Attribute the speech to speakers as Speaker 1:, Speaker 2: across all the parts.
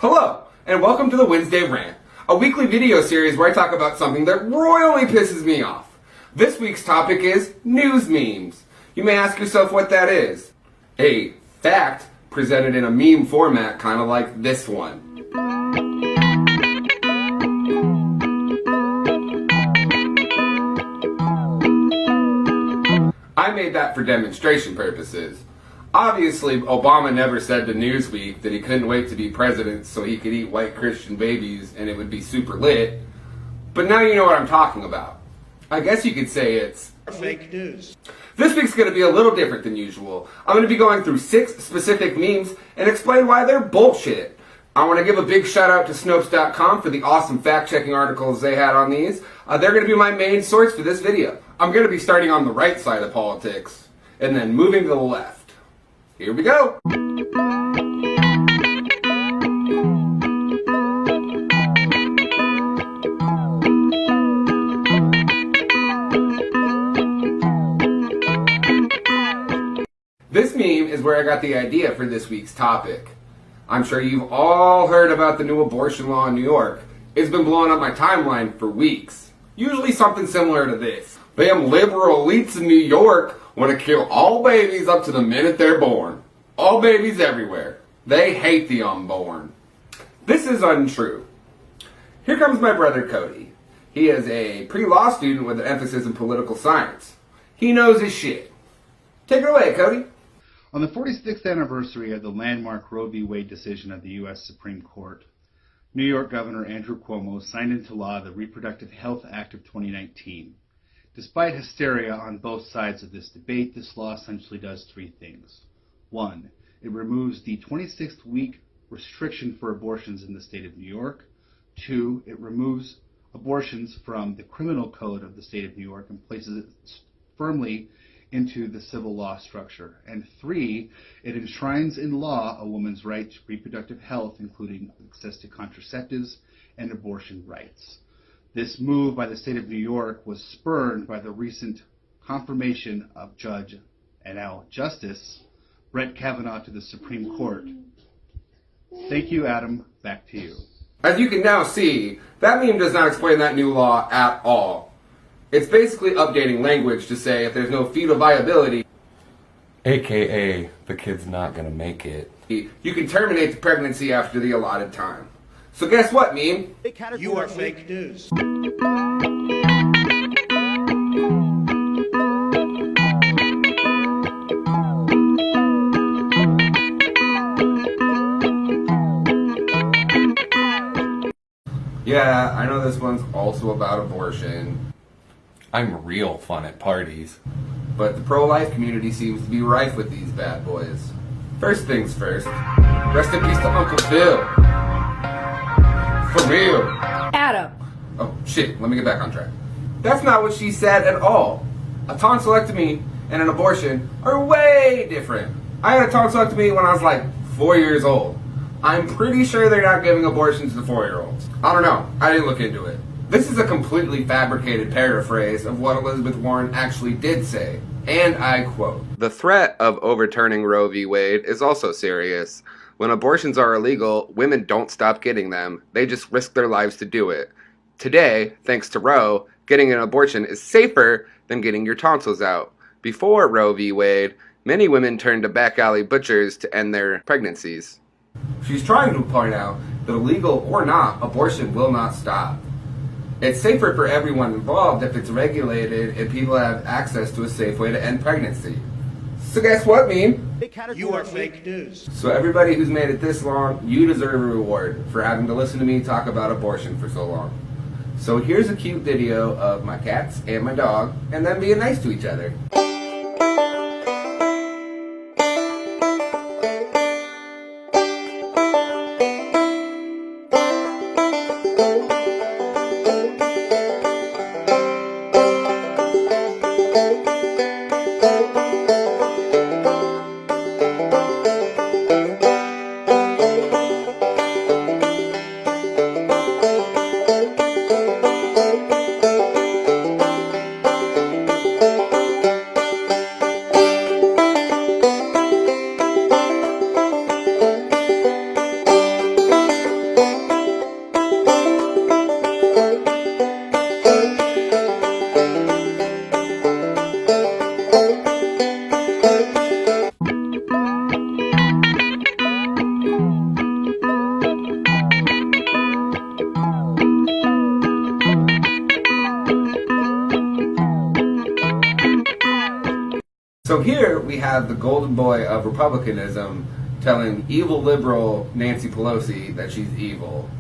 Speaker 1: Hello, and welcome to the Wednesday Rant, a weekly video series where I talk about something that royally pisses me off. This week's topic is news memes. You may ask yourself what that is. A fact presented in a meme format, kind of like this one. I made that for demonstration purposes. Obviously, Obama never said to Newsweek that he couldn't wait to be president so he could eat white Christian babies and it would be super lit. But now you know what I'm talking about. I guess you could say it's
Speaker 2: fake news.
Speaker 1: This week's going to be a little different than usual. I'm going to be going through 6 specific memes and explain why they're bullshit. I want to give a big shout out to Snopes.com for the awesome fact-checking articles they had on these. They're going to be my main source for this video. I'm going to be starting on the right side of politics and then moving to the left. Here we go! This meme is where I got the idea for this week's topic. I'm sure you've all heard about the new abortion law in New York. It's been blowing up my timeline for weeks. Usually something similar to this. Them liberal elites in New York want to kill all babies up to the minute they're born. All babies everywhere. They hate the unborn. This is untrue. Here comes my brother Cody. He is a pre-law student with an emphasis in political science. He knows his shit. Take it away, Cody.
Speaker 3: On the 46th anniversary of the landmark Roe v. Wade decision of the U.S. Supreme Court, New York Governor Andrew Cuomo signed into law the Reproductive Health Act of 2019. Despite hysteria on both sides of this debate, this law essentially does 3 things. 1. It removes the 26th week restriction for abortions in the state of New York. 2. It removes abortions from the criminal code of the state of New York and places it firmly into the civil law structure. And 3. It enshrines in law a woman's right to reproductive health, including access to contraceptives and abortion rights. This move by the state of New York was spurred by the recent confirmation of Judge and now Justice Brett Kavanaugh to the Supreme Court. Thank you, Adam. Back to you.
Speaker 1: As you can now see, that meme does not explain that new law at all. It's basically updating language to say if there's no fetal viability, aka the kid's not gonna make it, you can terminate the pregnancy after the allotted time. So guess what, meme?
Speaker 2: You are fake news.
Speaker 1: Yeah, I know this one's also about abortion. I'm real fun at parties. But the pro-life community seems to be rife with these bad boys. First things first, rest in peace to Uncle Phil. For real.
Speaker 4: Adam.
Speaker 1: Oh, shit, let me get back on track. That's not what she said at all. A tonsillectomy and an abortion are way different. I had a tonsillectomy when I was like 4 years old. I'm pretty sure they're not giving abortions to 4-year-olds. I don't know. I didn't look into it. This is a completely fabricated paraphrase of what Elizabeth Warren actually did say. And I quote, "The threat of overturning Roe v. Wade is also serious. When abortions are illegal, women don't stop getting them. They just risk their lives to do it. Today, thanks to Roe, getting an abortion is safer than getting your tonsils out. Before Roe v. Wade, many women turned to back alley butchers to end their pregnancies." She's trying to point out that illegal or not, abortion will not stop. It's safer for everyone involved if it's regulated and people have access to a safe way to end pregnancy. So guess what, meme?
Speaker 2: You are fake news.
Speaker 1: So everybody who's made it this long, you deserve a reward for having to listen to me talk about abortion for so long. So here's a cute video of my cats and my dog, and them being nice to each other. So here we have the golden boy of Republicanism telling evil liberal Nancy Pelosi that she's evil.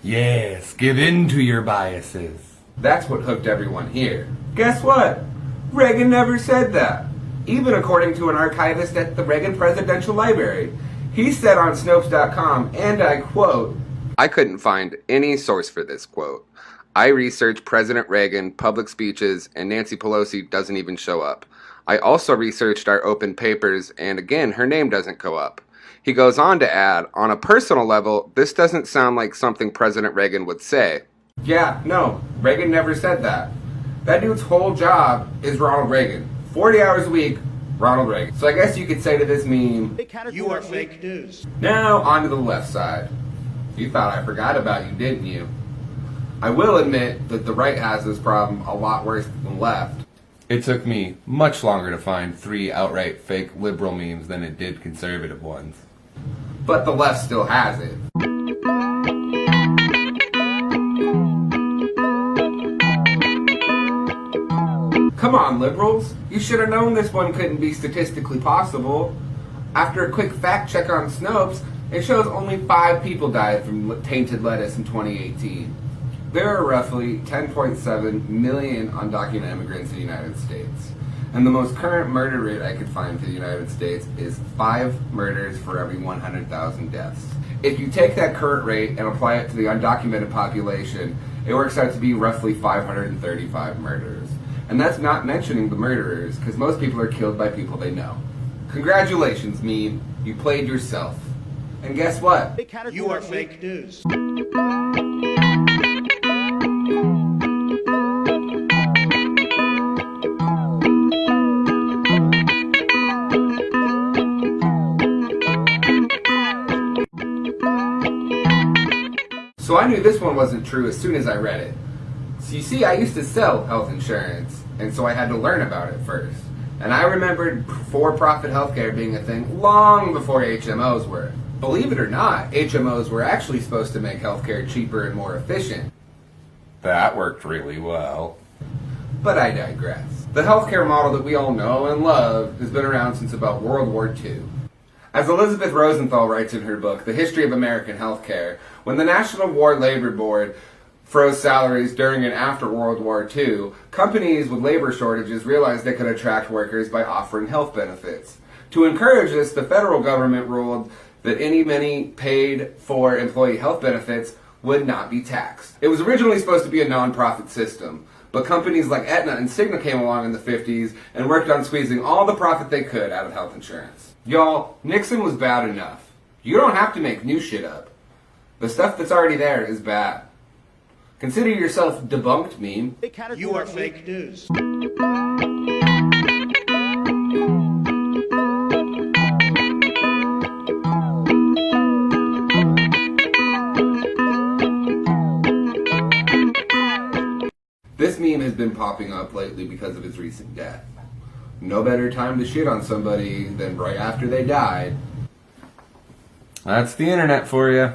Speaker 4: Yes, give in to your biases.
Speaker 1: That's what hooked everyone here. Guess what? Reagan never said that. Even according to an archivist at the Reagan Presidential Library. He said on Snopes.com, and I quote, "I couldn't find any source for this quote. I researched President Reagan, public speeches, and Nancy Pelosi doesn't even show up. I also researched our open papers, and again, her name doesn't go up." He goes on to add, on a personal level, this doesn't sound like something President Reagan would say. Yeah, no, Reagan never said that. That dude's whole job is Ronald Reagan. 40 hours a week, Ronald Reagan. So I guess you could say to this meme,
Speaker 2: You are fake news.
Speaker 1: now on to the left side. You thought I forgot about you, didn't you? I will admit that the right has this problem a lot worse than the left.
Speaker 4: It took me much longer to find 3 outright fake liberal memes than it did conservative ones.
Speaker 1: But the left still has it. Come on, liberals. You should have known this one couldn't be statistically possible. After a quick fact check on Snopes, it shows only 5 people died from tainted lettuce in 2018. There are roughly 10.7 million undocumented immigrants in the United States. And the most current murder rate I could find for the United States is 5 murders for every 100,000 deaths. If you take that current rate and apply it to the undocumented population, it works out to be roughly 535 murders. And that's not mentioning the murderers, because most people are killed by people they know. Congratulations, meme. You played yourself. And guess what?
Speaker 2: You are fake news.
Speaker 1: So I knew this one wasn't true as soon as I read it. So you see, I used to sell health insurance, and so I had to learn about it first. And I remembered for-profit healthcare being a thing long before HMOs were. Believe it or not, HMOs were actually supposed to make healthcare cheaper and more efficient.
Speaker 4: That worked really well.
Speaker 1: But I digress. The healthcare model that we all know and love has been around since about World War II. As Elizabeth Rosenthal writes in her book, The History of American Healthcare, when the National War Labor Board froze salaries during and after World War II, companies with labor shortages realized they could attract workers by offering health benefits. To encourage this, the federal government ruled that any money paid for employee health benefits would not be taxed. It was originally supposed to be a non-profit system, but companies like Aetna and Cigna came along in the 50s and worked on squeezing all the profit they could out of health insurance. Y'all, Nixon was bad enough. You don't have to make new shit up. The stuff that's already there is bad. Consider yourself debunked, meme.
Speaker 2: You are fake news.
Speaker 1: This meme has been popping up lately because of his recent death. No better time to shit on somebody than right after they died.
Speaker 4: That's the internet for you.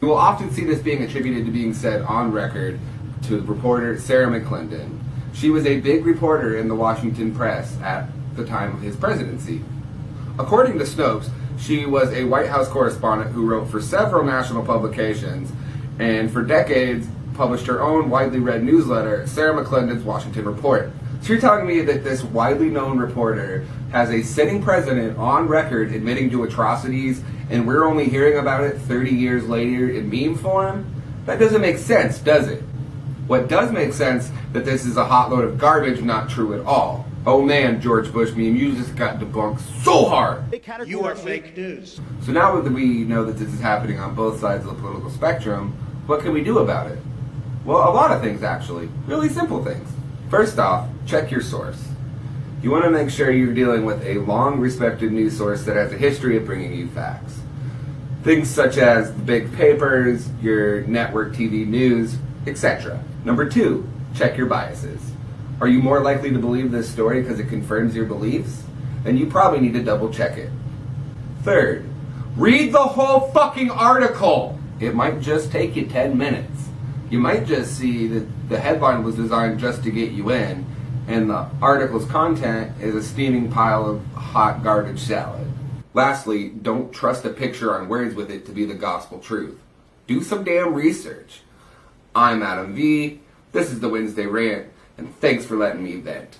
Speaker 1: You will often see this being attributed to being said on record to reporter Sarah McClendon. She was a big reporter in the Washington Press at the time of his presidency. According to Snopes, she was a White House correspondent who wrote for several national publications and for decades published her own widely read newsletter, Sarah McClendon's Washington Report. So you're telling me that this widely known reporter has a sitting president on record admitting to atrocities, and we're only hearing about it 30 years later in meme form? That doesn't make sense, does it? What does make sense that this is a hot load of garbage, not true at all. Oh man, George Bush meme, you just got debunked so hard.
Speaker 2: You are fake news.
Speaker 1: So now that we know that this is happening on both sides of the political spectrum, what can we do about it? Well, a lot of things actually. Really simple things. First off, check your source. You want to make sure you're dealing with a long-respected news source that has a history of bringing you facts. Things such as the big papers, your network TV news, etc. Number 2, check your biases. Are you more likely to believe this story because it confirms your beliefs? Then you probably need to double check it. Third, read the whole fucking article! It might just take you 10 minutes. You might just see that the headline was designed just to get you in, and the article's content is a steaming pile of hot garbage salad. Lastly, don't trust a picture on words with it to be the gospel truth. Do some damn research. I'm Adam V. This is the Wednesday Rant, and thanks for letting me vent.